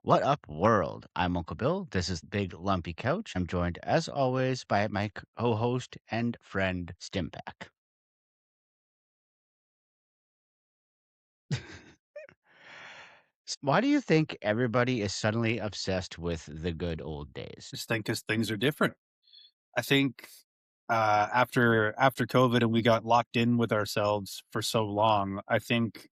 What up, world? I'm Uncle Bill. This is Big Lumpy Couch. I'm joined, as always, by my co host and friend, Stimpack. Why do you think everybody is suddenly obsessed with the good old days? Just think because things are different. I think after COVID and we got locked in with ourselves for so long, I think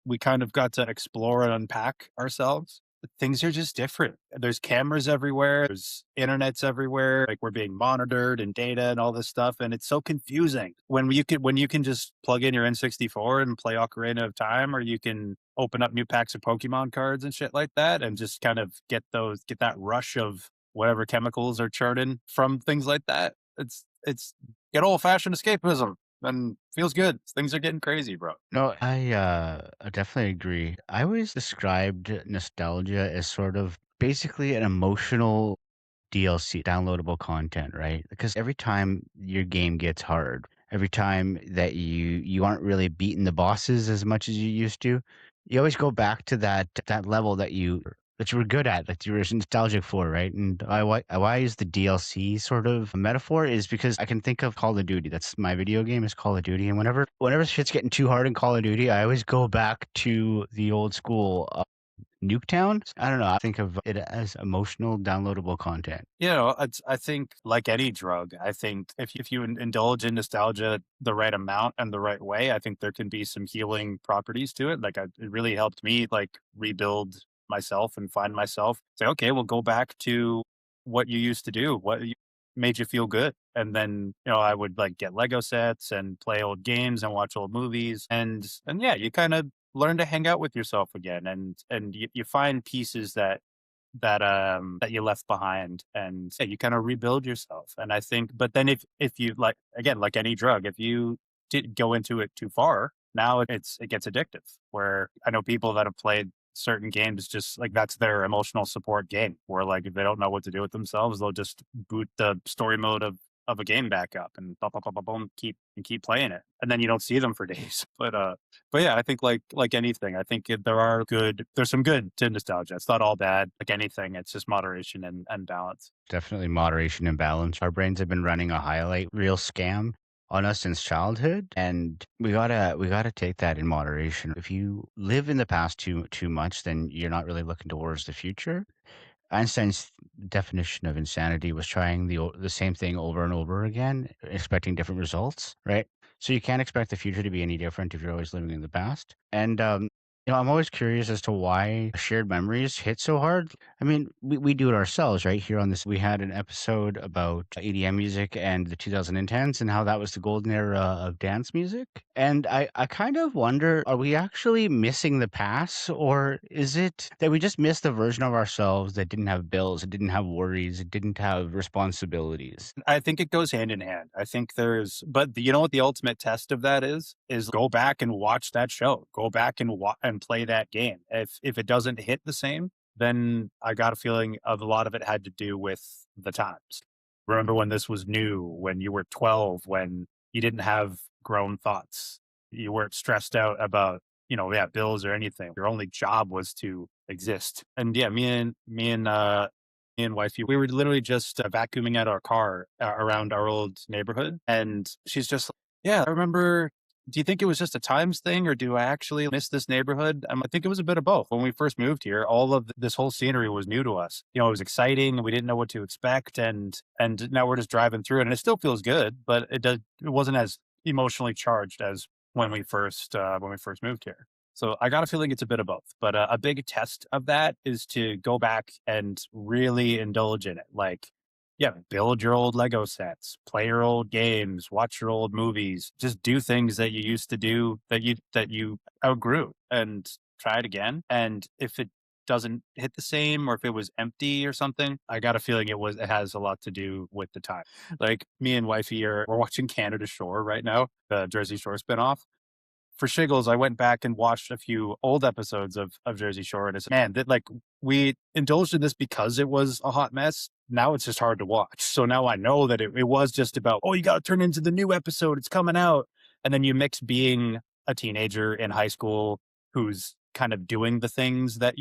we kind of got to explore and unpack ourselves. Things are just different. There's cameras everywhere. There's internets everywhere. Like we're being monitored and data and all this stuff, and it's so confusing when you can just plug in your N64 and play Ocarina of Time, or you can open up new packs of Pokemon cards and shit like that, and just kind of get that rush of whatever chemicals are churning from things like that. It's good old fashioned escapism and feels good. Things are getting crazy, bro. No, I definitely agree. I always described nostalgia as sort of basically an emotional DLC, downloadable content, right? Because every time your game gets hard, every time that you aren't really beating the bosses as much as you used to, you always go back to that level that you were good at, that you were nostalgic for, right? And why I use the DLC sort of metaphor is because I can think of Call of Duty. That's my video game is Call of Duty, and whenever shit's getting too hard in Call of Duty, I always go back to the old school Nuketown. I don't know. I think of it as emotional downloadable content. I think like any drug, I think if you indulge in nostalgia the right amount and the right way, I think there can be some healing properties to it. It really helped me like rebuild myself and find myself. Say, okay, well, go back to what you used to do, made you feel good. And then, I would like get Lego sets and play old games and watch old movies. And yeah, you kind of learn to hang out with yourself again. And you find pieces that you left behind, and yeah, you kind of rebuild yourself. And I think, but then if you like, again, like any drug, if you did go into it too far, now it gets addictive. Where I know people that have played certain games, just like that's their emotional support game, where like if they don't know what to do with themselves, they'll just boot the story mode of a game back up and bum, bum, bum, bum, bum, keep playing it, and then you don't see them for days. But yeah, I think like anything, I think there's some good to nostalgia. It's not all bad. Like anything, it's just moderation and balance. Definitely moderation and balance. Our brains have been running a highlight reel scam on us since childhood, and we gotta take that in moderation. If you live in the past too much, then you're not really looking towards the future. Einstein's definition of insanity was trying the same thing over and over again, expecting different results, right? So you can't expect the future to be any different if you're always living in the past. And I'm always curious as to why shared memories hit so hard. I mean, we do it ourselves, right? Here on this, we had an episode about EDM music and the 2010s and how that was the golden era of dance music. And I kind of wonder, are we actually missing the past, or is it that we just missed the version of ourselves that didn't have bills, it didn't have worries, it didn't have responsibilities? I think it goes hand in hand. I think but you know what the ultimate test of that is go back and watch that show. Go back and play that game. If it doesn't hit the same, then I got a feeling of a lot of it had to do with the times. Remember when this was new, when you were 12, when you didn't have grown thoughts. You weren't stressed out about, yeah, bills or anything. Your only job was to exist. And yeah, me and wifey, we were literally just vacuuming out our car around our old neighborhood. And she's just, like, yeah, I remember. Do you think it was just a times thing, or do I actually miss this neighborhood? I think it was a bit of both. When we first moved here, all of this whole scenery was new to us. It was exciting, and we didn't know what to expect. And now we're just driving through it, and it still feels good, but it wasn't as emotionally charged as when we first moved here. So I got a feeling it's a bit of both, but a big test of that is to go back and really indulge in it. Like, yeah, build your old Lego sets, play your old games, watch your old movies, just do things that you used to do that you outgrew, and try it again. And if it doesn't hit the same, or if it was empty or something, I got a feeling it has a lot to do with the time. Like me and wifey we're watching Canada Shore right now, the Jersey Shore spinoff. For shiggles, I went back and watched a few old episodes of Jersey Shore, and it's, man, that like we indulged in this because it was a hot mess. Now it's just hard to watch. So now I know that it was just about, oh, you got to turn into the new episode. It's coming out. And then you mix being a teenager in high school who's kind of doing the things that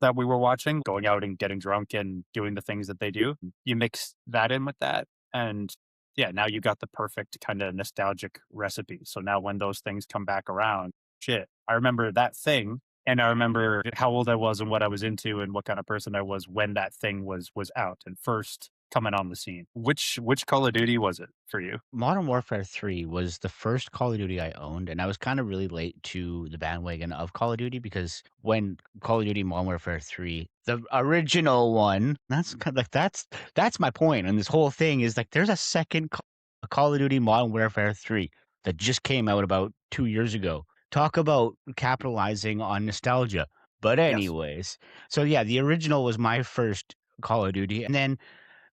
that we were watching, going out and getting drunk and doing the things that they do. You mix that in with that, and yeah, now you got the perfect kind of nostalgic recipe. So now when those things come back around, shit, I remember that thing, and I remember how old I was and what I was into and what kind of person I was when that thing was out and first coming on the scene. Which Call of Duty was it for you? Modern Warfare 3 was the first Call of Duty I owned, and I was kind of really late to the bandwagon of Call of Duty because when Call of Duty Modern Warfare 3, the original one, that's kind of like that's my point. And this whole thing is like there's a second Call of Duty Modern Warfare 3 that just came out about 2 years ago. Talk about capitalizing on nostalgia. But Yes. anyways, so yeah, the original was my first Call of Duty, and then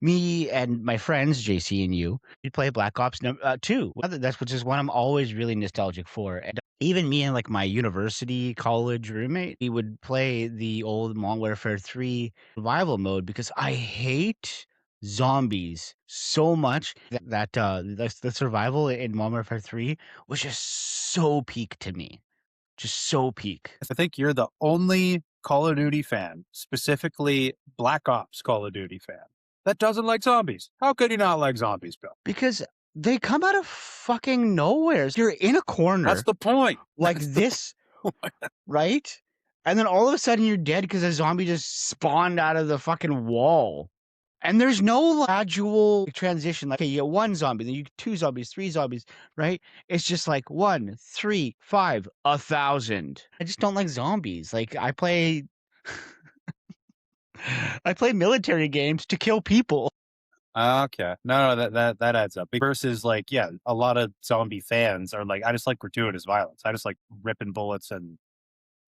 me and my friends, JC and you, we play Black Ops 2. That's which is one I'm always really nostalgic for. And even me and like my university college roommate, we would play the old Modern Warfare 3 survival mode because I hate zombies so much that the survival in Modern Warfare 3 was just so peak to me. Just so peak. I think you're the only Call of Duty fan, specifically Black Ops Call of Duty fan, that doesn't like zombies. How could you not like zombies, Bill? Because they come out of fucking nowhere. You're in a That's corner the point. like That's the this, point. right? And then all of a sudden you're dead because a zombie just spawned out of the fucking wall. And there's no gradual transition. Like, okay, you get one zombie, then you get two zombies, three zombies, right? It's just like 1, 3, 5, 1,000. I just don't like zombies. Like I play military games to kill people. Okay. No, that adds up. Versus like, yeah, a lot of zombie fans are like, I just like gratuitous violence. I just like ripping bullets and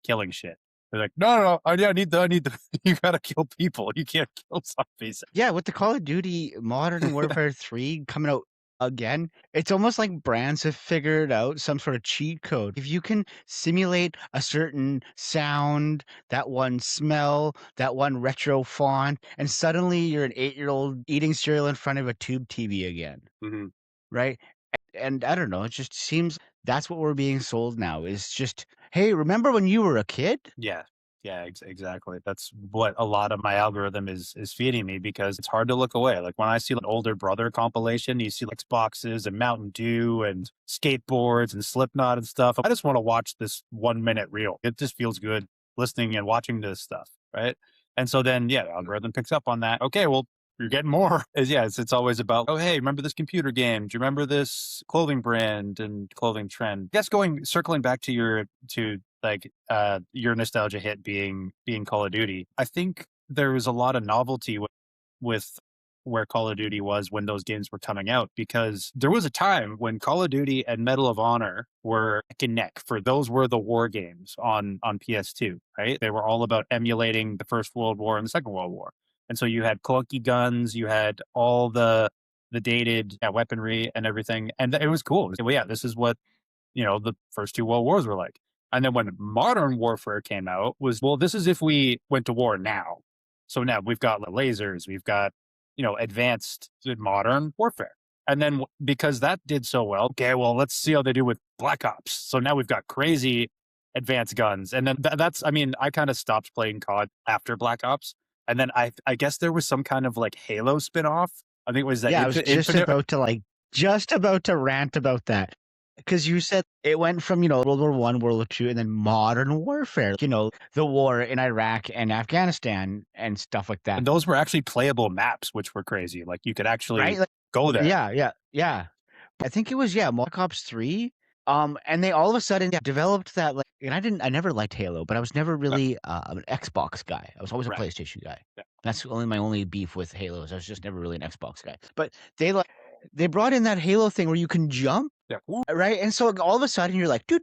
killing shit. They're like, no, I need the, you gotta kill people. You can't kill zombies. Yeah, with the Call of Duty Modern Warfare 3 coming out again, it's almost like brands have figured out some sort of cheat code. If you can simulate a certain sound, that one smell, that one retro font, and suddenly you're an 8-year-old eating cereal in front of a tube TV again, Mhm. right? And I don't know, it just seems that's what we're being sold now is just, hey, remember when you were a kid? Yeah. Yeah, exactly. That's what a lot of my algorithm is feeding me because it's hard to look away. Like when I see an older brother compilation, you see like Xboxes and Mountain Dew and skateboards and Slipknot and stuff. I just want to watch this 1 minute reel. It just feels good listening and watching this stuff, right? And so then, yeah, the algorithm picks up on that. Okay, well, you're getting more. Is yeah, it's always about, oh hey, remember this computer game? Do you remember this clothing brand and clothing trend? I guess circling back to your nostalgia hit being Call of Duty. I think there was a lot of novelty with where Call of Duty was when those games were coming out because there was a time when Call of Duty and Medal of Honor were neck and neck for those were the war games on PS2, right? They were all about emulating the First World War and the Second World War. And so you had clunky guns, you had all the dated weaponry and everything, and it was cool. Well, yeah, this is what the first two world wars were like. And then when modern warfare came out was, well, this is if we went to war now. So now we've got lasers, we've got, advanced modern warfare. And then because that did so well, okay, well, let's see how they do with Black Ops. So now we've got crazy advanced guns. And then I mean, I kind of stopped playing COD after Black Ops. And then I guess there was some kind of like Halo spinoff. I think it was that Yeah, I was Infinite. just about to rant about that. Because you said it went from, World War One, World War Two, and then modern warfare, the war in Iraq and Afghanistan and stuff like that. And those were actually playable maps, which were crazy. Like you could actually Right? Like, go there. yeah. I think it was, Black Ops 3. And they all of a sudden developed that and I never liked Halo, but I was never Uh, really an Xbox guy. I was always a right. PlayStation guy. Yeah. That's my only beef with Halos. I was just never really an Xbox guy. But they brought in that Halo thing where you can jump. Yeah. Ooh. Right? And so all of a sudden you're like, do,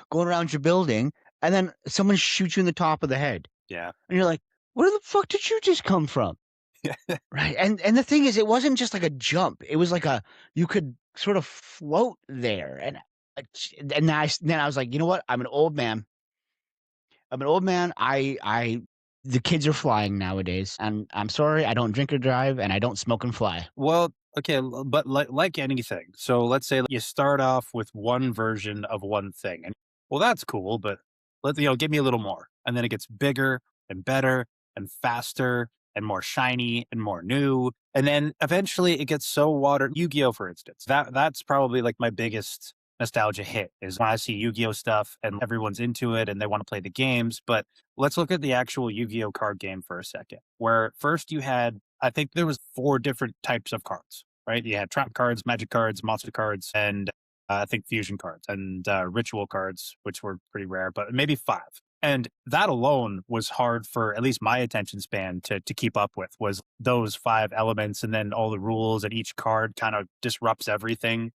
going around your building, and then someone shoots you in the top of the head. Yeah. And you're like, where the fuck did you just come from? Yeah. Right. And the thing is, it wasn't just like a jump. It was like you could sort of float there. And then I was like, you know what? I'm an old man. The kids are flying nowadays. And I'm sorry, I don't drink or drive, and I don't smoke and fly. Well, okay, but like anything. So let's say you start off with one version of one thing, and well, that's cool, but give me a little more. and then it gets bigger and better and faster and more shiny and more new. And then eventually it gets so watered. Yu-Gi-Oh, for instance, that's probably like my biggest nostalgia hit is when I see Yu-Gi-Oh stuff and everyone's into it and they want to play the games. But let's look at the actual Yu-Gi-Oh card game for a second, where first you had, I think there was 4 different types of cards, right? You had trap cards, magic cards, monster cards, and I think fusion cards and ritual cards, which were pretty rare, but maybe 5. And that alone was hard for at least my attention span to keep up with, was those 5 elements and then all the rules, and each card kind of disrupts everything.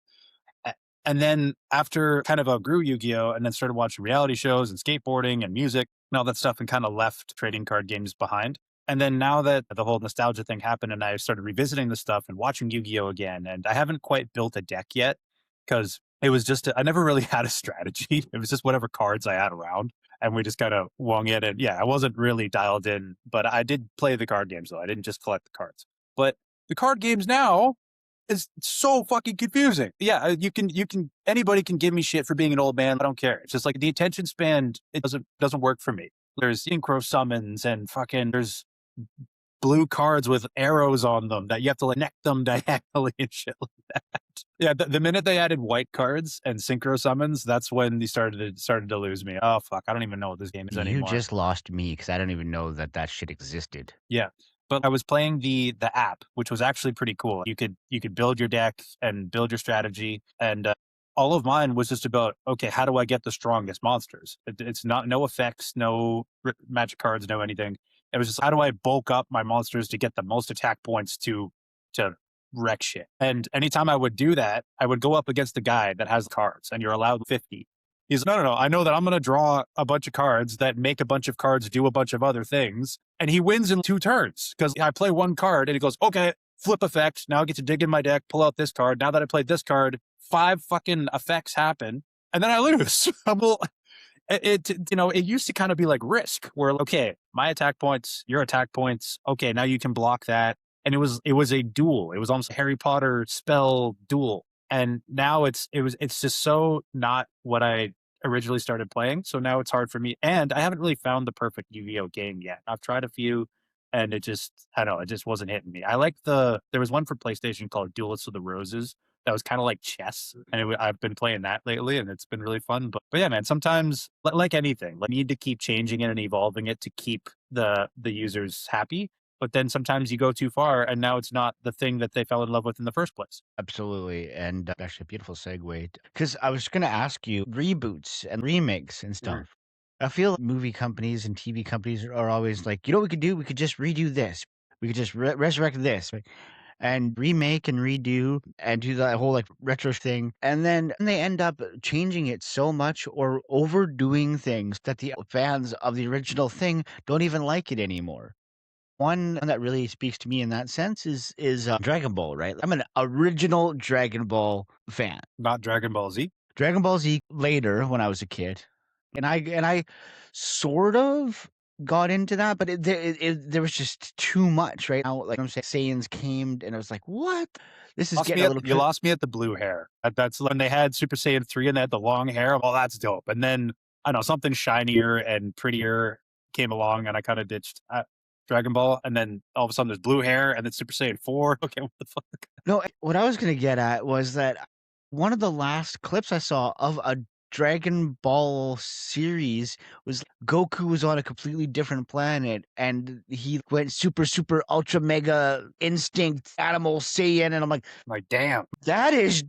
And then after kind of outgrew Yu-Gi-Oh! And then started watching reality shows and skateboarding and music and all that stuff, and kind of left trading card games behind. And then now that the whole nostalgia thing happened and I started revisiting the stuff and watching Yu-Gi-Oh! Again, and I haven't quite built a deck yet because it was just, I never really had a strategy. It was just whatever cards I had around and we just kind of wung it. And yeah, I wasn't really dialed in, but I did play the card games though. I didn't just collect the cards. But the card games now is so fucking confusing. Yeah, anybody can give me shit for being an old man. I don't care. It's just like the attention span, it doesn't work for me. There's synchro summons and fucking there's blue cards with arrows on them that you have to like connect them diagonally and shit like that. Yeah, the minute they added white cards and synchro summons, that's when they started to lose me. Oh fuck, I don't even know what this game is You anymore. just lost me because I don't even know that that shit existed. Yeah. But I was playing the app, which was actually pretty cool. You could build your deck and build your strategy, and all of mine was just about, okay, how do I get the strongest monsters? It's not no effects, no magic cards, no anything. It was just how do I bulk up my monsters to get the most attack points to wreck shit. And anytime I would do that, I would go up against the guy that has the cards, and you're allowed 50. He's no. I know that I'm going to draw a bunch of cards that make a bunch of cards do a bunch of other things. And he wins in 2 turns because I play one card and he goes, okay, flip effect. Now I get to dig in my deck, pull out this card. Now that I played this card, 5 fucking effects happen. And then I lose. Well, it used to kind of be like Risk where, okay, my attack points, your attack points. Okay, now you can block that. And it was a duel. It was almost a Harry Potter spell duel. And now it's just so not what I originally started playing. So now it's hard for me. And I haven't really found the perfect Yu-Gi-Oh game yet. I've tried a few and I don't know, it just wasn't hitting me. I like there was one for PlayStation called Duelists of the Roses that was kind of like chess. And I've been playing that lately and it's been really fun. But yeah, man, sometimes like anything, like, you need to keep changing it and evolving it to keep the users happy. But then sometimes you go too far and now it's not the thing that they fell in love with in the first place. Absolutely. And actually, a beautiful segue. Because I was going to ask you reboots and remakes and Mhm. stuff. I feel like movie companies and TV companies are always like, you know what we could do? We could just redo this. We could just resurrect this, right? And remake and redo and do that whole like retro thing. And then they end up changing it so much or overdoing things that the fans of the original thing don't even like it anymore. One that really speaks to me in that sense is Dragon Ball, right? I'm an original Dragon Ball fan. Not Dragon Ball Z. Dragon Ball Z later when I was a kid, and I sort of got into that, but there was just too much, right? Now, like I'm saying, Saiyans came, and I was like, "What? This is getting a little You bit." lost me at the blue hair. That's when they had Super Saiyan 3 and they had the long hair. Well, that's dope. And then I don't know, something shinier and prettier came along and I kind of ditched Dragon Ball. And then all of a sudden there's blue hair and then Super Saiyan 4. Okay, what the fuck? No, what I was gonna get at was that one of the last clips I saw of a Dragon Ball series was Goku was on a completely different planet and he went super ultra mega instinct animal Saiyan, and I'm like, I'm like, damn. that is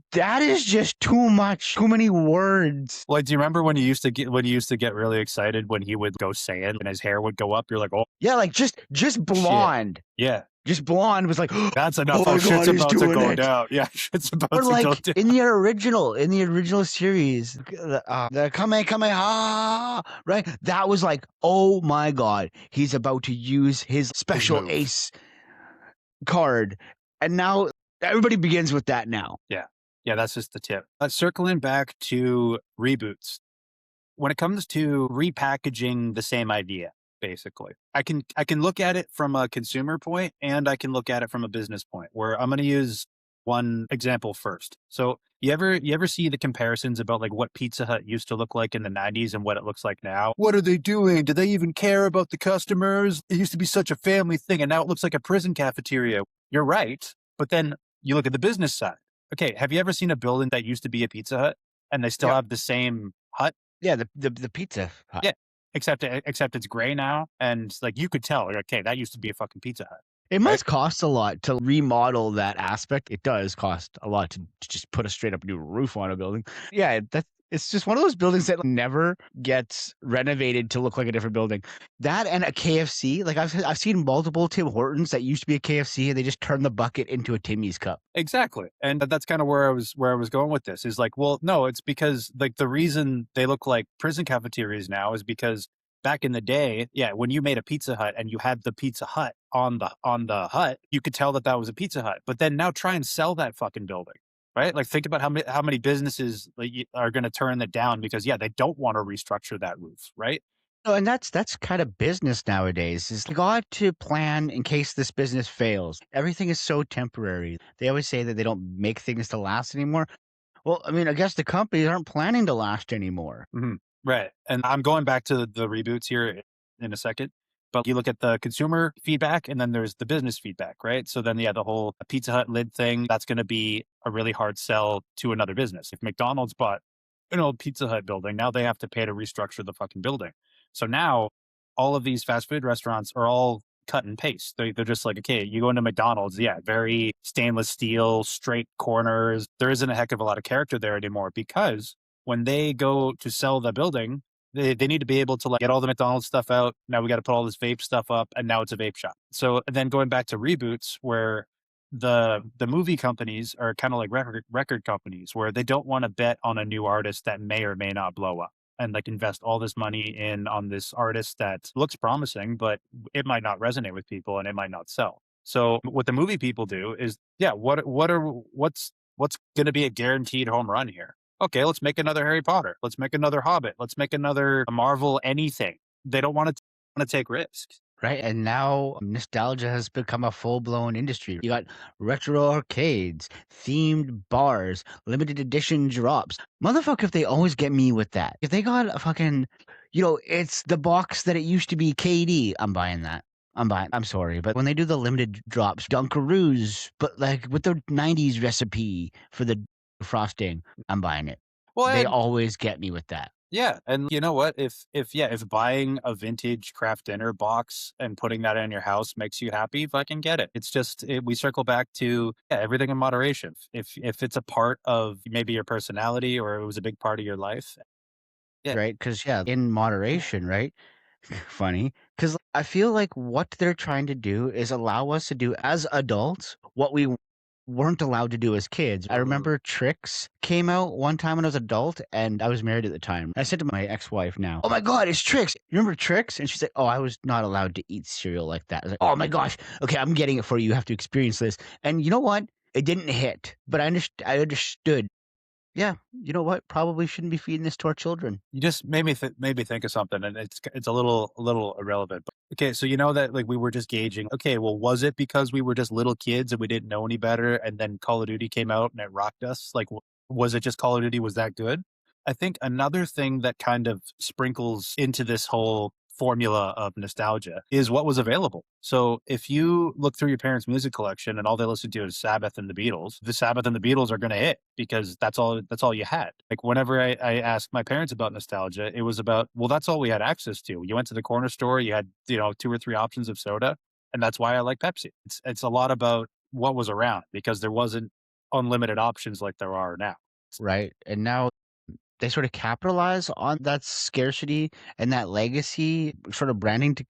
just too much, too many words. Like, do you remember when you used to get really excited when he would go Saiyan and his hair would go up? You're like, oh Yeah, like just shit. blonde. Yeah. Just blonde was like, That's oh enough. Oh, my shit's god, he's about to doing go it. down. Yeah, shit's about Or to go like down. in the original series, the Kamehameha, right? That was like, oh my god, he's about to use his His special move. ace card, and now everybody begins with that now. Yeah. Yeah, that's just the tip. Circling back to reboots, when it comes to repackaging the same idea, basically, I can look at it from a consumer point and I can look at it from a business point where I'm going to use one example first. So you ever see the comparisons about like what Pizza Hut used to look like in the 90s and what it looks like now? What are they doing? Do they even care about the customers? It used to be such a family thing and now it looks like a prison cafeteria. You're right. But then you look at the business side. Okay, have you ever seen a building that used to be a Pizza Hut and they still Yep. have the same hut? Yeah, the Pizza Hut. Yeah. Except it's gray now and like you could tell, like, okay, that used to be a fucking Pizza Hut, It right? must cost a lot to remodel that aspect. It does cost a lot to just put a straight up new roof on a building. Yeah, that's it's just one of those buildings that never gets renovated to look like a different building. That and a KFC, like I've seen multiple Tim Hortons that used to be a KFC and they just turn the bucket into a Timmy's cup. Exactly. And that's kind of where I was going with this is like, well, no, it's because like the reason they look like prison cafeterias now is because back in the day, yeah, when you made a Pizza Hut and you had the Pizza Hut on the hut, you could tell that that was a Pizza Hut. But then now try and sell that fucking building. Right? Like think about how many businesses like, are going to turn that down because yeah, they don't want to restructure that roof, right? No, and that's kind of business nowadays. Is you got to plan in case this business fails. Everything is so temporary. They always say that they don't make things to last anymore. Well, I mean, I guess the companies aren't planning to last anymore. Mhm. Right. And I'm going back to the reboots here in a second. But you look at the consumer feedback and then there's the business feedback, right? So then, yeah, the whole Pizza Hut lid thing, that's going to be a really hard sell to another business. If McDonald's bought an old Pizza Hut building, now they have to pay to restructure the fucking building. So now all of these fast food restaurants are all cut and paste. They're just like, okay, you go into McDonald's, yeah, very stainless steel, straight corners. There isn't a heck of a lot of character there anymore because when they go to sell the building, they need to be able to like get all the McDonald's stuff out. Now we got to put all this vape stuff up, and now it's a vape shop. So then going back to reboots, where the movie companies are kind of like record companies, where they don't want to bet on a new artist that may or may not blow up, and like invest all this money in on this artist that looks promising, but it might not resonate with people and it might not sell. So what the movie people do is, yeah, what's going to be a guaranteed home run here? Okay, let's make another Harry Potter. Let's make another Hobbit. Let's make another Marvel anything. They don't want to take risks. Right. And now nostalgia has become a full blown industry. You got retro arcades, themed bars, limited edition drops. Motherfucker, if they always get me with that. If they got a fucking, it's the box that it used to be KD, I'm buying that. I'm buying. I'm sorry, but when they do the limited drops, Dunkaroos, but like with the 90s recipe for the frosting, I'm buying it. Well, They and always get me with that. yeah, and you know what? If buying a vintage craft dinner box and putting that in your house makes you happy, fucking get it. It's just we circle back to yeah, everything in moderation. If it's a part of maybe your personality or it was a big part of your life, yeah, Right? Because yeah, in moderation, right? Funny, because I feel like what they're trying to do is allow us to do as adults what we weren't allowed to do as kids. I remember Tricks came out one time when I was adult and I was married at the time. I said to my ex-wife now, "Oh my God, it's Tricks. You remember Tricks?" And she's like, "Oh, I was not allowed to eat cereal like that." I was like, "Oh my gosh. Okay, I'm getting it for you. You have to experience this." And you know what? It didn't hit, but I understood. Yeah, you know what? Probably shouldn't be feeding this to our children. you just made me think of something, and it's a little irrelevant. But okay, so you know that like we were just gauging. Okay, well, was it because we were just little kids and we didn't know any better, and then Call of Duty came out and it rocked us? Like, was it just Call of Duty was that good? I think another thing that kind of sprinkles into this whole formula of nostalgia is what was available. So if you look through your parents' music collection and all they listen to is Sabbath and the Beatles, the Sabbath and the Beatles are going to hit because that's all you had. Like whenever I asked my parents about nostalgia, it was about, well, that's all we had access to. You went to the corner store, you had, two or three options of soda, and that's why I like Pepsi. It's a lot about what was around because there wasn't unlimited options like there are now. Right. And now they sort of capitalize on that scarcity and that legacy sort of branding to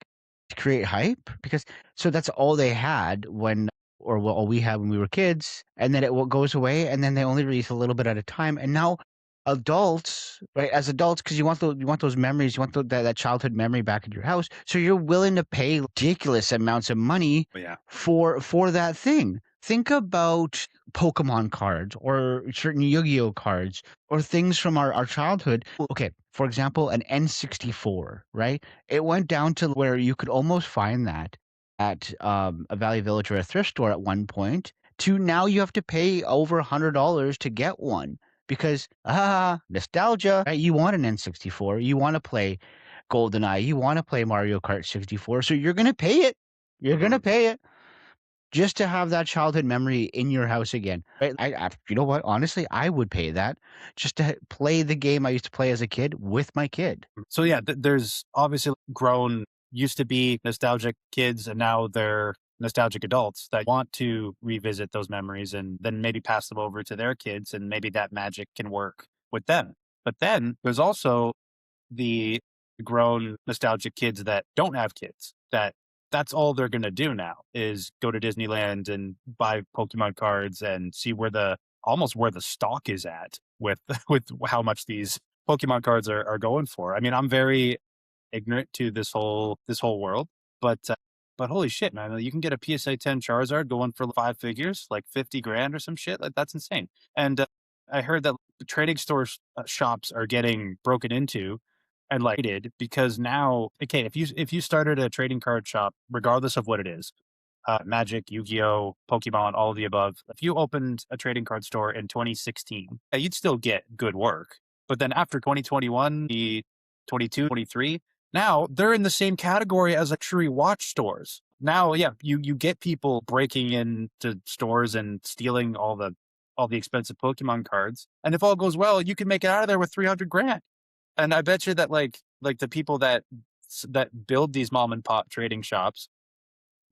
create hype because so that's all they had when or what all we had when we were kids and then goes away and then they only release a little bit at a time and now adults right as adults because you want those memories you want that childhood memory back in your house so you're willing to pay ridiculous amounts of money But yeah. for that thing. Think about Pokemon cards or certain Yu-Gi-Oh cards or things from our childhood. Okay, for example, an N64, right? It went down to where you could almost find that at a Valley Village or a thrift store at one point to now you have to pay over $100 to get one because, nostalgia, right? You want an N64, you wanna play GoldenEye, you wanna play Mario Kart 64, so you're gonna pay it. You're gonna Mhm. pay it just to have that childhood memory in your house again, right? You know what? Honestly, I would pay that just to play the game I used to play as a kid with my kid. So yeah, there's obviously grown used to be nostalgic kids and now they're nostalgic adults that want to revisit those memories and then maybe pass them over to their kids and maybe that magic can work with them. But then there's also the grown nostalgic kids that don't have kids that's all they're going to do now is go to Disneyland and buy Pokemon cards and see where the almost where the stock is at with with how much these Pokemon cards are going for. I mean, I'm very ignorant to this whole world, but but holy shit, man! You can get a PSA 10 Charizard going for five figures, like 50 grand or some shit. Like that's insane. And I heard that the trading stores shops are getting broken into and like raided because now, okay, if you started a trading card shop, regardless of what it is, Magic, Yu-Gi-Oh, Pokemon, all of the above. If you opened a trading card store in 2016, yeah, you'd still get good work. But then after 2021, the 22, 23, now they're in the same category as luxury watch stores. Now, yeah, you get people breaking into stores and stealing all the expensive Pokemon cards. And if all goes well, you can make it out of there with 300 grand. And I bet you that like the people that build these mom and pop trading shops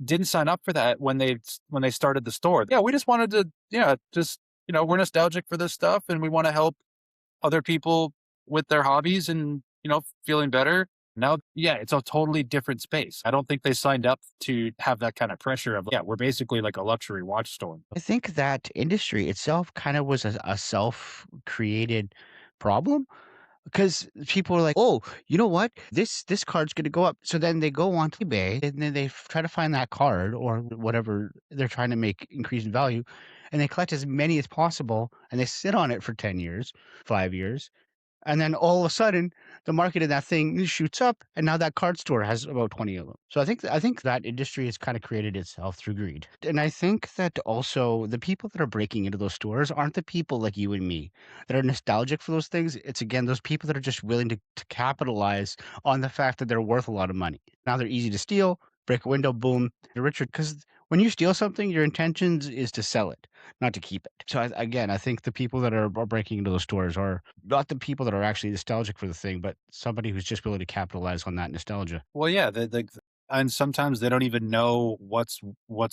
didn't sign up for that when they started the store. Yeah, we just wanted to, yeah, just we're nostalgic for this stuff and we want to help other people with their hobbies and feeling better. Now, yeah, it's a totally different space. I don't think they signed up to have that kind of pressure of yeah, we're basically like a luxury watch store. I think that industry itself kind of was a self-created problem because people are like, "Oh, you know what? This card's gonna go up." So then they go on to eBay and then they try to find that card or whatever they're trying to make increase in value, and they collect as many as possible and they sit on it for 10 years, 5 years, and then all of a sudden, the market of that thing shoots up, and now that card store has about 20 of them. So I think that industry has kind of created itself through greed. And I think that also the people that are breaking into those stores aren't the people like you and me that are nostalgic for those things. It's again those people that are just willing to capitalize on the fact that they're worth a lot of money. Now they're easy to steal, break a window, boom, you're richer. Because when you steal something, your intentions is to sell it, not to keep it. So again, I think the people that are breaking into those stores are not the people that are actually nostalgic for the thing, but somebody who's just willing to capitalize on that nostalgia. Well, yeah, and sometimes they don't even know what's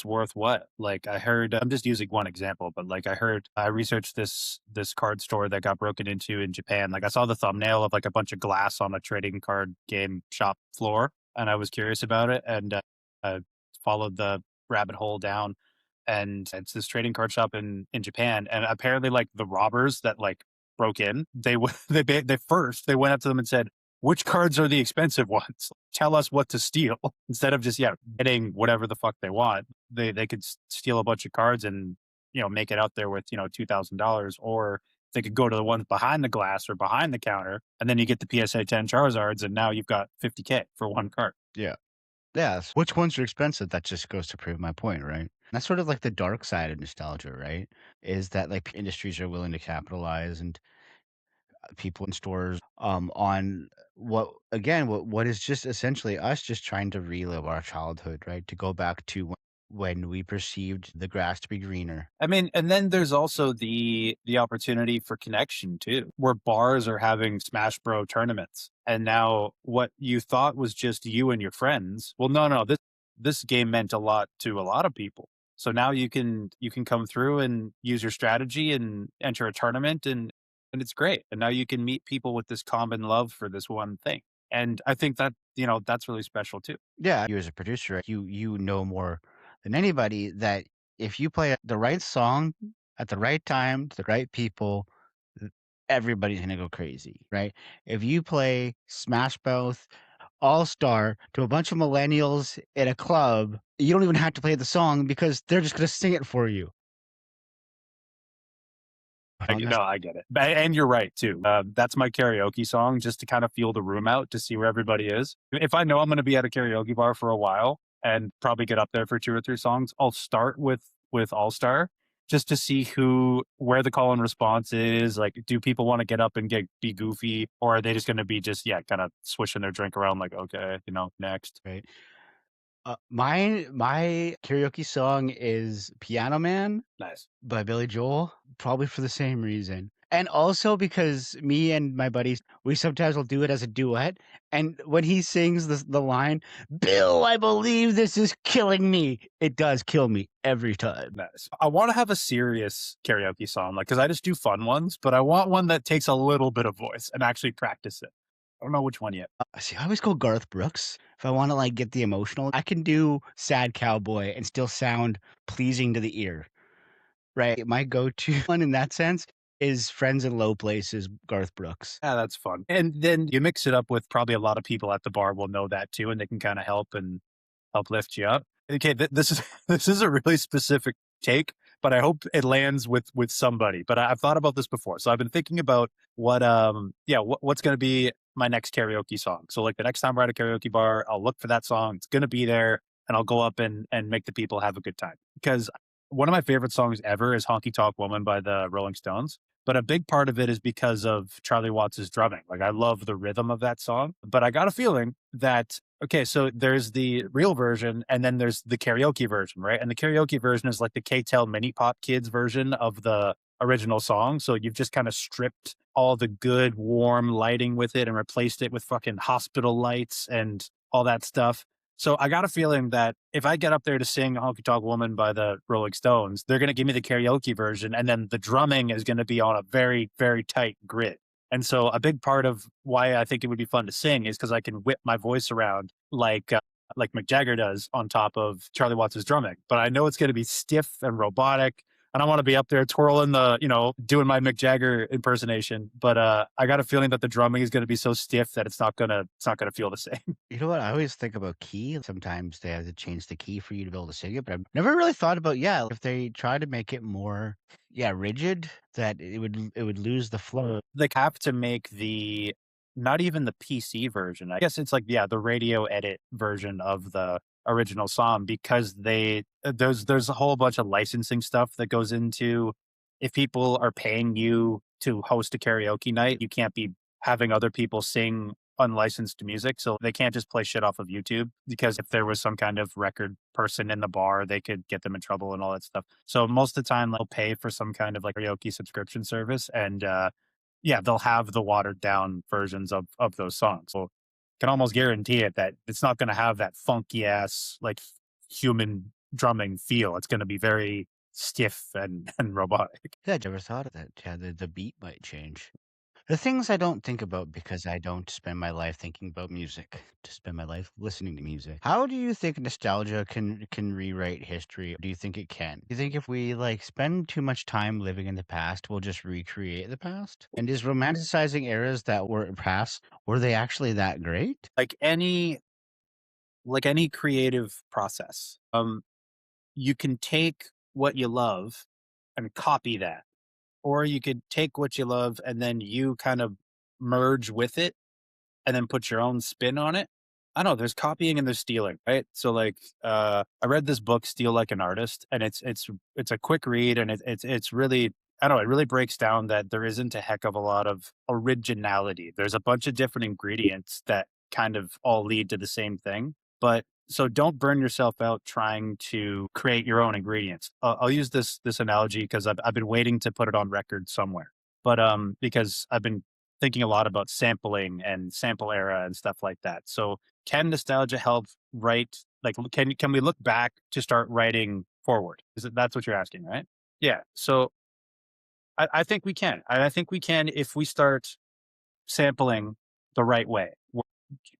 worth what. Like I heard, I'm just using one example, but like I researched this card store that got broken into in Japan. Like I saw the thumbnail of like a bunch of glass on a trading card game shop floor, and I was curious about it, and I followed the rabbit hole down, and it's this trading card shop in Japan, and apparently like the robbers that like broke in, they went up to them and said, which cards are the expensive ones? Tell us what to steal instead of just yeah getting whatever the fuck they want. They could steal a bunch of cards and make it out there with $2,000, or they could go to the ones behind the glass or behind the counter, and then you get the PSA 10 Charizards, and now you've got 50K for one card. Yeah. Yes. Which ones are expensive? That just goes to prove my point, right? That's sort of like the dark side of nostalgia, right? Is that like industries are willing to capitalize and people in stores on what is just essentially us just trying to relive our childhood, right? To go back to when we perceived the grass to be greener. I mean, and then there's also the opportunity for connection too, where bars are having Smash Bro tournaments. And now what you thought was just you and your friends, well, no, this game meant a lot to a lot of people. So now you can come through and use your strategy and enter a tournament and it's great. And now you can meet people with this common love for this one thing. And I think that, that's really special too. Yeah, you as a producer, you know more than anybody that if you play the right song at the right time to the right people, th- everybody's gonna go crazy, right? If you play Smash Mouth All Star to a bunch of millennials in a club, you don't even have to play the song because they're just gonna sing it for you. I On get this- no, I get it. And you're right too. That's my karaoke song just to kind of feel the room out to see where everybody is. If I know I'm going to be at a karaoke bar for a while and probably get up there for two or three songs, I'll start with All Star. just to see where the call and response is. Like, do people want to get up and be goofy, or are they just going to be just, yeah, kind of swishing their drink around like, okay, next. right? My karaoke song is "Piano Man" Nice. by Billy Joel, probably for the same reason. And also because me and my buddies, we sometimes will do it as a duet, and when he sings the line, "Bill, I believe this is killing me," it does kill me every time. Nice. I want to have a serious karaoke song, like, because I just do fun ones, but I want one that takes a little bit of voice and actually practice it. I don't know which one yet. See, I always go Garth Brooks if I wanna, like, get the emotional. I can do "Sad Cowboy" and still sound pleasing to the ear, right? My go-to one in that sense is "Friends in Low Places," Garth Brooks. Yeah, that's fun. And then you mix it up with probably a lot of people at the bar will know that too, and they can kind of help lift you up. Okay, this is this is a really specific take, but I hope it lands with somebody. But I've thought about this before, so I've been thinking about what's going to be my next karaoke song. So like the next time we're at a karaoke bar, I'll look for that song. It's going to be there, and I'll go up and make the people have a good time. Because one of my favorite songs ever is "Honky Tonk Woman" by the Rolling Stones. But a big part of it is because of Charlie Watts's drumming. Like, I love the rhythm of that song, but I got a feeling that, okay, so there's the real version and then there's the karaoke version, right? And the karaoke version is like the K-Tel Mini Pop Kids version of the original song. So you've just kind of stripped all the good, warm lighting with it and replaced it with fucking hospital lights and all that stuff. So I got a feeling that if I get up there to sing "Honky Tonk Woman" by the Rolling Stones, they're going to give me the karaoke version, and then the drumming is going to be on a very, very tight grid. And so a big part of why I think it would be fun to sing is because I can whip my voice around like Mick Jagger does on top of Charlie Watts' drumming. But I know it's going to be stiff and robotic. I don't want to be up there twirling doing my Mick Jagger impersonation. But I got a feeling that the drumming is going to be so stiff that it's not gonna feel the same. You know what? I always think about key. Sometimes they have to change the key for you to be able to sing it, but I've never really thought about, yeah, if they try to make it more, yeah, rigid, that it would lose the flow. They have to make the not even the PC version. I guess it's like, yeah, the radio edit version of the original song because there's a whole bunch of licensing stuff that goes into if people are paying you to host a karaoke night, you can't be having other people sing unlicensed music. So they can't just play shit off of YouTube because if there was some kind of record person in the bar, they could get them in trouble and all that stuff. So most of the time they'll pay for some kind of like karaoke subscription service and yeah, they'll have the watered down versions of those songs. So can almost guarantee it that it's not going to have that funky ass like human drumming feel. It's going to be very stiff and robotic. Yeah, I never thought of that. Yeah, the beat might change. The things I don't think about because I don't spend my life thinking about music, to spend my life listening to music. How do you think nostalgia can rewrite history? Do you think it can? Do you think if we like spend too much time living in the past, we'll just recreate the past? And is romanticizing eras that were past, were they actually that great? Like any creative process. You can take what you love and copy that, or you could take what you love and then you kind of merge with it and then put your own spin on it. I don't know, there's copying and there's stealing, right? So like I read this book, Steal Like an Artist, and it's a quick read and it's really, I don't know, it really breaks down that there isn't a heck of a lot of originality. There's a bunch of different ingredients that kind of all lead to the same thing. But so don't burn yourself out trying to create your own ingredients. I'll use this analogy because I've been waiting to put it on record somewhere. But because I've been thinking a lot about sampling and sample era and stuff like that. So can nostalgia help write like can we look back to start writing forward? That's what you're asking, right? Yeah. So I think we can. I think we can if we start sampling the right way.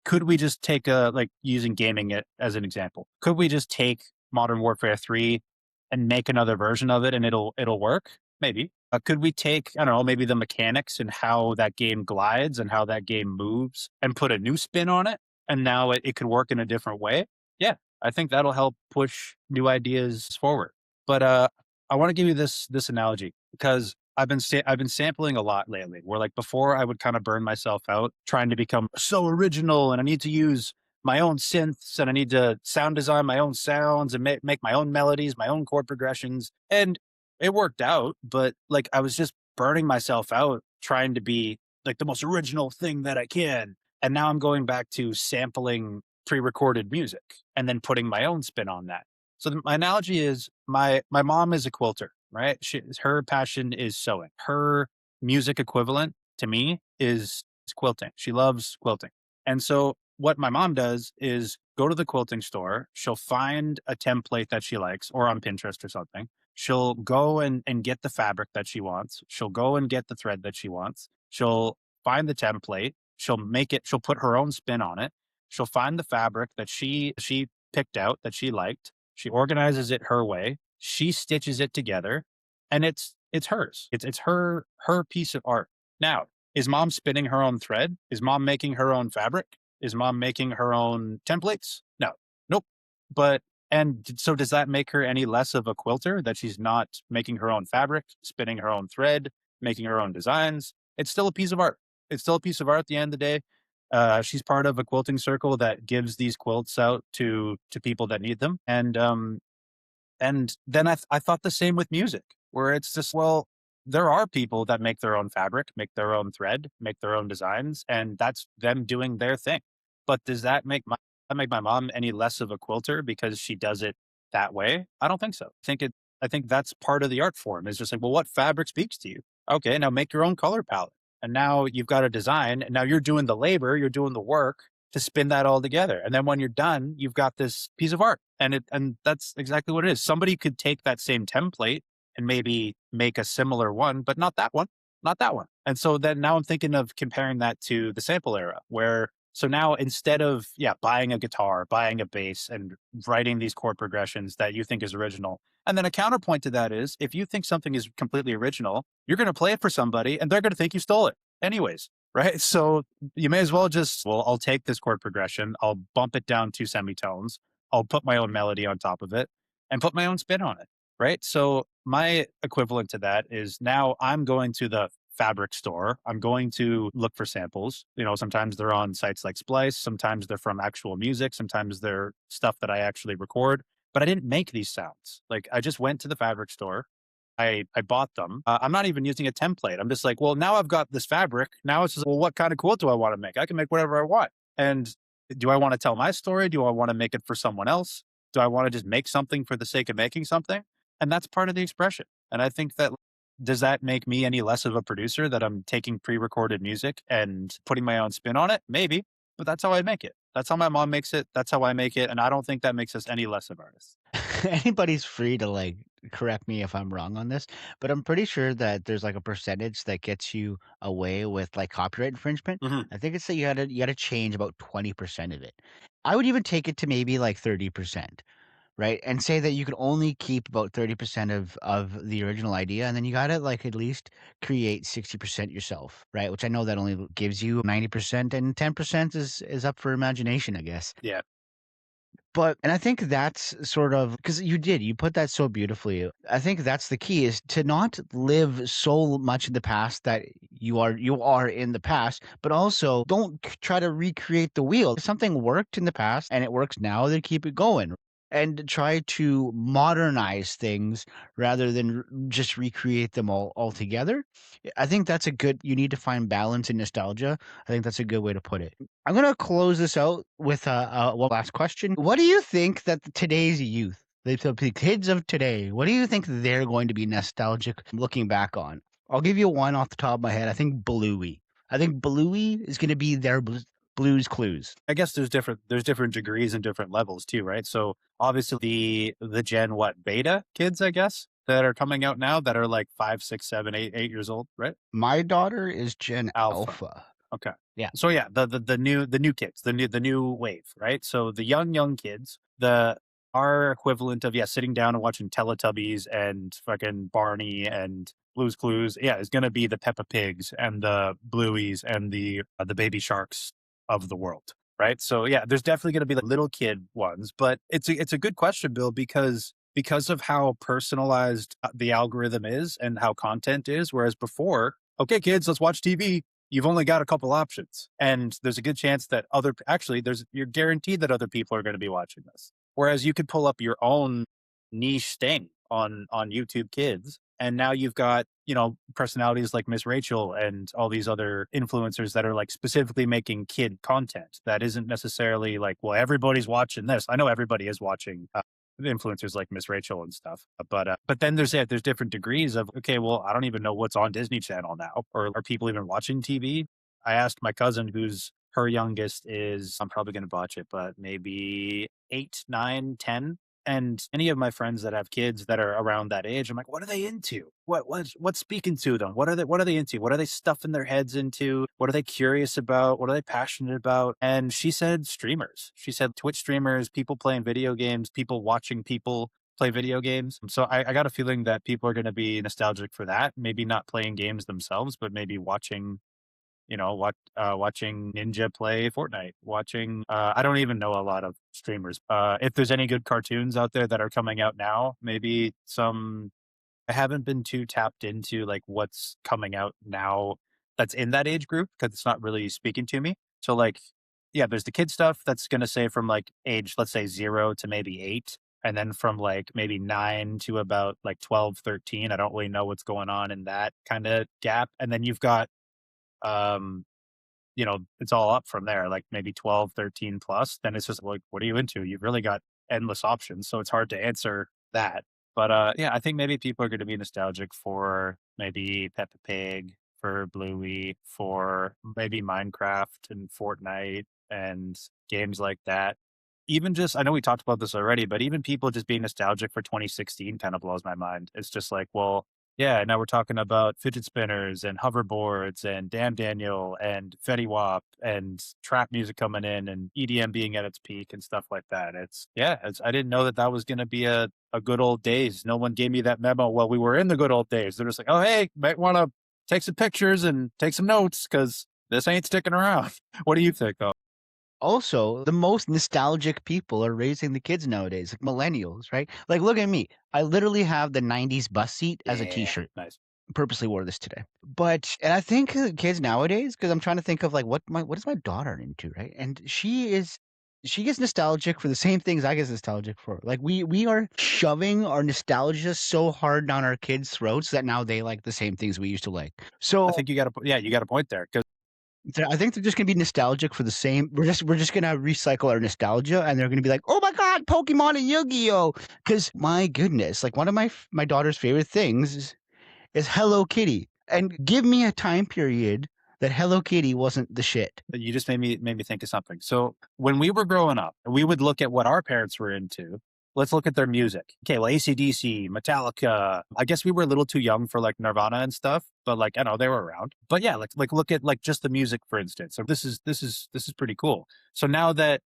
Could we just take like using gaming it as an example? Could we just take Modern Warfare 3 and make another version of it and it'll work? Maybe. Could we take, I don't know, maybe the mechanics and how that game glides and how that game moves and put a new spin on it and now it could work in a different way? Yeah, I think that'll help push new ideas forward. But I want to give you this analogy because I've been sampling a lot lately. Where like before, I would kind of burn myself out trying to become so original, and I need to use my own synths, and I need to sound design my own sounds, and make my own melodies, my own chord progressions. And it worked out, but like I was just burning myself out trying to be like the most original thing that I can. And now I'm going back to sampling pre-recorded music and then putting my own spin on that. So my analogy is my mom is a quilter, right? Her passion is sewing. Her music equivalent to me is quilting. She loves quilting. And so what my mom does is go to the quilting store. She'll find a template that she likes or on Pinterest or something. She'll go and get the fabric that she wants. She'll go and get the thread that she wants. She'll find the template. She'll make it, she'll put her own spin on it. She'll find the fabric that she picked out that she liked. She organizes it her way. She stitches it together and it's hers. It's her piece of art. Now, is mom spinning her own thread? Is mom making her own fabric? Is mom making her own templates? No. Nope. But so does that make her any less of a quilter that she's not making her own fabric, spinning her own thread, making her own designs? It's still a piece of art. It's still a piece of art at the end of the day. She's part of a quilting circle that gives these quilts out to people that need them. And then I thought the same with music, where it's just, well, there are people that make their own fabric, make their own thread, make their own designs, and that's them doing their thing. But does that make my mom any less of a quilter because she does it that way? I don't think so. I think that's part of the art form is just like, well, what fabric speaks to you? Okay, now make your own color palette. And now you've got a design, and now you're doing the labor, you're doing the work to spin that all together. And then when you're done, you've got this piece of art. And that's exactly what it is. Somebody could take that same template and maybe make a similar one, but not that one, not that one. And so then now I'm thinking of comparing that to the sample era where so now instead of buying a guitar, buying a bass and writing these chord progressions that you think is original. And then a counterpoint to that is if you think something is completely original, you're going to play it for somebody and they're going to think you stole it anyways. Right. So you may as well just, well, I'll take this chord progression, I'll bump it down 2 semitones, I'll put my own melody on top of it and put my own spin on it. Right. So my equivalent to that is now I'm going to the fabric store. I'm going to look for samples. You know, sometimes they're on sites like Splice, sometimes they're from actual music, sometimes they're stuff that I actually record. But I didn't make these sounds. Like I just went to the fabric store. I bought them. I'm not even using a template. I'm just like, well, now I've got this fabric. Now it's just, well, what kind of quilt do I want to make? I can make whatever I want. And do I want to tell my story? Do I want to make it for someone else? Do I want to just make something for the sake of making something? And that's part of the expression. And I think that does that make me any less of a producer that I'm taking pre-recorded music and putting my own spin on it? Maybe, but that's how I make it. That's how my mom makes it. That's how I make it. And I don't think that makes us any less of artists. Anybody's free to like correct me if I'm wrong on this, but I'm pretty sure that there's like a percentage that gets you away with like copyright infringement. Mhm. I think it's that you gotta change about 20% of it. I would even take it to maybe like 30%. Right? And say that you could only keep about 30% of the original idea, and then you gotta, like, at least create 60% yourself, right? Which I know that only gives you 90%, and 10% is up for imagination, I guess. Yeah. But and I think that's sort of because you put that so beautifully. I think that's the key is to not live so much in the past that you are in the past, but also don't try to recreate the wheel. If something worked in the past and it works now, then keep it going. And try to modernize things rather than just recreate them all altogether. I think that's a good. You need to find balance in nostalgia. I think that's a good way to put it. I'm gonna close this out with one last question. What do you think that today's youth, the kids of today, what do you think they're going to be nostalgic looking back on? I'll give you one off the top of my head. I think Bluey. I think Bluey is going to be their Blues Clues. I guess there's different degrees and different levels too, right? So obviously the Gen what beta kids, I guess, that are coming out now that are like 5, 6, 7, 8 years old, right? My daughter is Gen Alpha. Alpha. Okay. Yeah. So yeah, the new kids, the new wave, right? So the young kids, the our equivalent of sitting down and watching Teletubbies and fucking Barney and Blue's Clues, is going to be the Peppa Pigs and the Blueies and the Baby Sharks of the world, right? So yeah, there's definitely going to be the little kid ones, but it's a good question, Bill, because of how personalized the algorithm is and how content is. Whereas before, okay, kids, let's watch TV, you've only got a couple options. And there's a good chance that you're guaranteed that other people are going to be watching this. Whereas you could pull up your own niche thing on YouTube Kids And now you've got, you know, personalities like Miss Rachel and all these other influencers that are like specifically making kid content that isn't necessarily like, well, everybody's watching this. I know everybody is watching influencers like Miss Rachel and stuff, but then there's, yeah, there's different degrees of, okay, well, I don't even know what's on Disney Channel now, or are people even watching TV? I asked my cousin, who's her youngest is, I'm probably going to botch it, but maybe 8, 9, 10. And any of my friends that have kids that are around that age, I'm like, what are they into? What's speaking to them? What are they into? What are they stuffing their heads into? What are they curious about? What are they passionate about? And she said streamers. She said Twitch streamers, people playing video games, people watching people play video games. So I got a feeling that people are going to be nostalgic for that. Maybe not playing games themselves, but maybe watching, you know, watching Ninja play Fortnite, watching, I don't even know a lot of streamers. If there's any good cartoons out there that are coming out now, maybe some. I haven't been too tapped into like what's coming out now that's in that age group because it's not really speaking to me. So like, yeah, there's the kid stuff that's gonna say from like age, let's say 0 to maybe 8, and then from like maybe 9 to about like 12, 13. I don't really know what's going on in that kind of gap. And then you've got um you know, it's all up from there, like maybe 12, 13 plus, then it's just like, what are you into? You've really got endless options. So it's hard to answer that. But yeah, I think maybe people are going to be nostalgic for maybe Peppa Pig, for Bluey, for maybe Minecraft and Fortnite and games like that. Even just, I know we talked about this already, but even people just being nostalgic for 2016 kind of blows my mind. It's just like, well, yeah, now we're talking about fidget spinners and hoverboards and Damn Daniel and Fetty Wap and trap music coming in and EDM being at its peak and stuff like that. It's, yeah, I didn't know that that was going to be a good old days. No one gave me that memo. Well, we were in the good old days. They're just like, oh, hey, might want to take some pictures and take some notes because this ain't sticking around. What do you think, though? Also, the most nostalgic people are raising the kids nowadays, like millennials, right? Like, look at me. I literally have the 90s bus seat as a Yeah, t-shirt. nice. Purposely wore this today. But and I think kids nowadays, because I'm trying to think of like what is my daughter into, right? And she gets nostalgic for the same things I get nostalgic for. Like we are shoving our nostalgia so hard down our kids' throats that now they like the same things we used to like. I So think you got a, yeah, you got a point there because I think they're just gonna be nostalgic for the same. We're just gonna recycle our nostalgia, and they're gonna be like, "Oh my god, Pokemon and Yu-Gi-Oh!" Because my goodness, like one of my daughter's favorite things is Hello Kitty, and give me a time period that Hello Kitty wasn't the shit. you just made me think of something. So when we were growing up, we would look at what our parents were into. Let's look at their music. Okay, well, AC/DC, Metallica. I guess we were a little too young for like Nirvana and stuff, but like I know they were around. But yeah, like look at like just the music, for instance. So this is pretty cool. So now that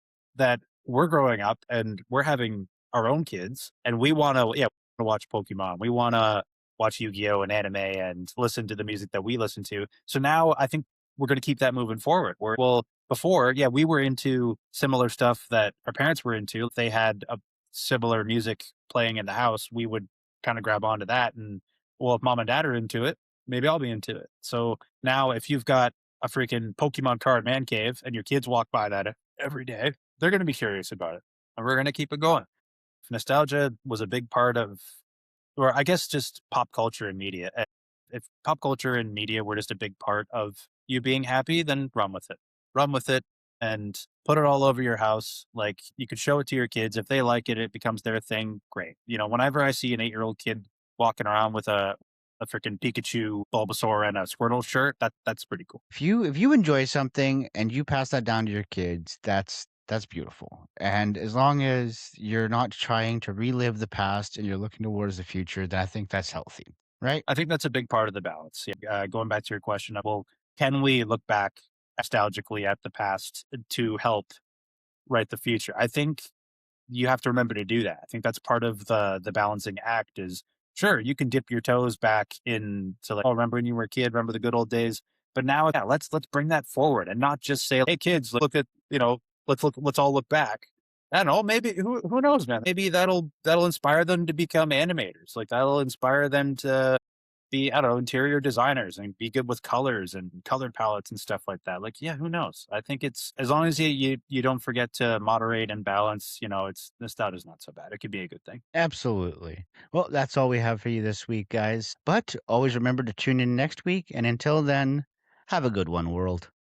we're growing up and we're having our own kids, and we want to, yeah, watch Pokemon. We want to watch Yu-Gi-Oh and anime and listen to the music that we listen to. So now I think we're going to keep that moving forward. Where, well, before, yeah, we were into similar stuff that our parents were into. If they had a similar music playing in the house, we would kind of grab onto that. And well, if mom and dad are into it, maybe I'll be into it. So now if you've got a freaking Pokemon card man cave and your kids walk by that every day, they're going to be curious about it. And we're going to keep it going. If nostalgia was a big part of, or I guess just pop culture and media. If pop culture and media were just a big part of you being happy, then run with it. Run with it and put it all over your house. Like you could show it to your kids. If they like it, it becomes their thing. Great. You know, whenever I see an 8-year-old kid walking around with a freaking Pikachu, Bulbasaur, and a Squirtle shirt, that's pretty cool. If you enjoy something and you pass that down to your kids, that's beautiful. And as long as you're not trying to relive the past and you're looking towards the future, then I think that's healthy, right? I think that's a big part of the balance. Yeah, going back to your question of, well, can we look back nostalgically at the past to help write the future? I think you have to remember to do that. I think that's part of the balancing act is sure, you can dip your toes back into like, oh, remember when you were a kid, remember the good old days. But now, yeah, let's bring that forward and not just say, hey kids, look at, you know, let's all look back. I don't know, maybe who knows, man? Maybe that'll inspire them to become animators. Like that'll inspire them to be, I don't know, interior designers and be good with colors and colored palettes and stuff like that. Like, yeah, who knows? I think it's as long as you don't forget to moderate and balance, it's the stout is not so bad. It could be a good thing. Absolutely. Well, that's all we have for you this week, guys. But always remember to tune in next week. And until then, have a good one, world.